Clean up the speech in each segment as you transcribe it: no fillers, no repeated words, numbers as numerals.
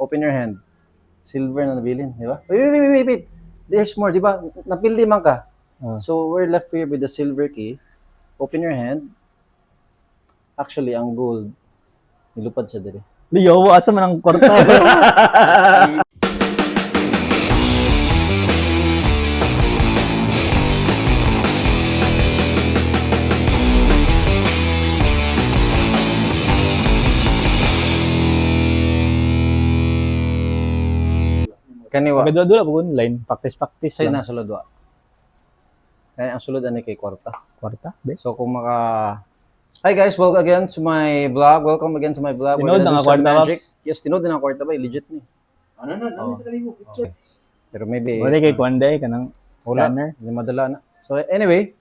Open your hand. Silver na nabilin, di ba? Wait. There's more, di ba? Napildi man ka. So, we're left here with the silver key. Open your hand. Actually, ang gold, nilupad siya dito. Liyo, asa man ang kwarta. Kaniwa. Pagkadula po online, practice Sa'yo lang. na sulod wa. Kaya ang sulod ani kay kwarta. Kwarta, be. So kung Hi guys, welcome again to my vlog. Welcome again to my vlog. Tinood na nga kwarta, Pops. Yes, tinood na nga kwarta ba? Legit ni. Ano sa kalibo? Picture. Pero maybe Wala kay Kwanday, kanang wala. scanner. Hindi madala na. So anyway,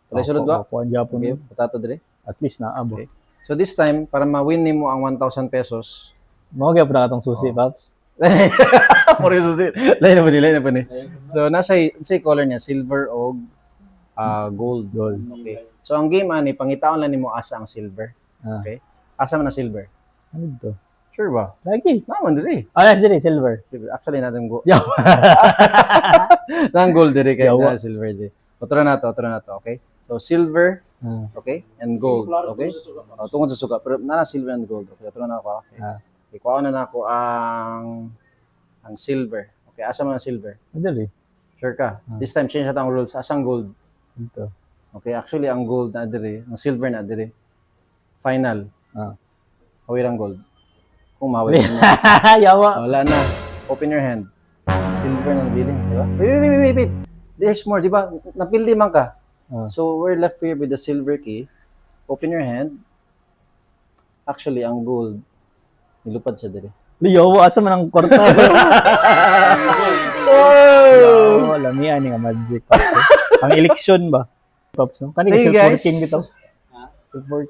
tuloy sulod wa. Opo, ang Japon. Okay, patato dire. At least na abo. Okay. So this time, para ma-win nimo ang 1,000 pesos. Mo kaya pa katong susi, Pops. More susi. Lain na pa ni. So nasa color niya, silver o gold. Okay. So ang game ani pangitaon lang nimo asa ang silver. Okay? Asa man ang silver? Ano to? Sure ba? Lagi. Naman diri. Yes, dire, silver. Actually natin go. Yaw. Nang gold diri kay Yawa. na silver diri. Otro na to, okay? So silver, okay? And gold, okay? Tungod sa suga, pero na silver and gold. Okay, otro na ako. Okay. Okay, kuha na ako ang silver. Okay, asa man ang silver? Dire. Sure ka? This time change natin ang rules. Asang gold? Ito. Okay, actually ang gold na diri, ang silver na diri. Final. Hawir ang gold. Kung mahawir na. Yawa. Wala na. Open your hand. Silver na nabilin, di ba? Wait. There's more, di ba? Napildi man ka. So we're left here with the silver key. Open your hand. Actually, ang gold, nilupad siya diri. Liyo, asa man ang kwarta. Oh, lami ani nga magic, Pops. Ang election ba? Pops, no? Kanina Thank you, support guys. king bitaw. Support